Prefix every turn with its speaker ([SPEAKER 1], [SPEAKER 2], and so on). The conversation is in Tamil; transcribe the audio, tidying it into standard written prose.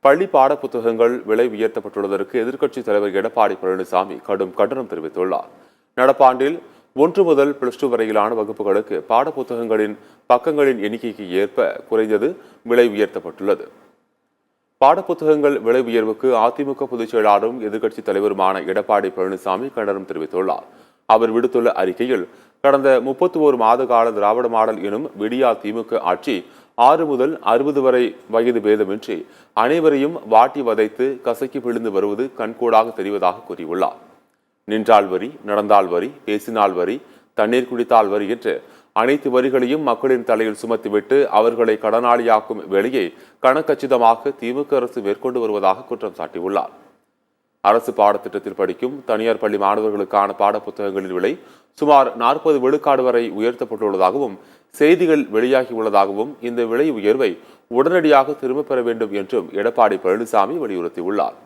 [SPEAKER 1] பள்ளி பாடப்புத்தகங்கள் விலை உயர்த்தப்பட்டுள்ளதற்கு எதிர்க்கட்சித் தலைவர் எடப்பாடி பழனிசாமி கடும் கண்டனம் தெரிவித்துள்ளார். நடப்பாண்டில் 1 முதல் +2 வரையிலான வகுப்புகளுக்கு பாடப்புத்தகங்களின் பக்கங்களின் எண்ணிக்கைக்கு ஏற்ப குறைந்தது விலை உயர்த்தப்பட்டுள்ளது. பாடப்புத்தகங்கள் விலை உயர்வுக்கு அதிமுக பொதுச் செயலாளரும் எதிர்க்கட்சித் தலைவருமான எடப்பாடி பழனிசாமி கண்டனம் தெரிவித்துள்ளார். அவர் விடுத்துள்ள அறிக்கையில், கடந்த 31 மாத கால திராவிட மாடல் எனும் விடியா திமுக ஆட்சி 6 முதல் 60 வரை வயது பேதமின்றி அனைவரையும் வாட்டி வதைத்து கசக்கி பிழிந்து வருவது கண்கூடாக தெரிவதாக கூறியுள்ளார். நின்றால் வரி, நடந்தால் வரி, பேசினால் வரி, தண்ணீர் குடித்தால் வரி என்று அனைத்து வரிகளையும் மக்களின் தலையில் சுமத்திவிட்டு அவர்களை கடனாளியாக்கும் வேலையை கணக்கச்சிதமாக திமுக அரசு மேற்கொண்டு வருவதாக குற்றம் சாட்டியுள்ளார். அரசு பாடத்திட்டத்தில் படிக்கும் தனியார் பள்ளி மாணவர்களுக்கான பாடப்புத்தகங்களின் விலை சுமார் 40 விழுக்காடு வரை உயர்த்தப்பட்டுள்ளதாகவும் செய்திகள் வெளியாகியுள்ளதாகவும் இந்த விலை உயர்வை உடனடியாக திரும்பப் பெற வேண்டும் என்றும் எடப்பாடி பழனிசாமி வலியுறுத்தியுள்ளார்.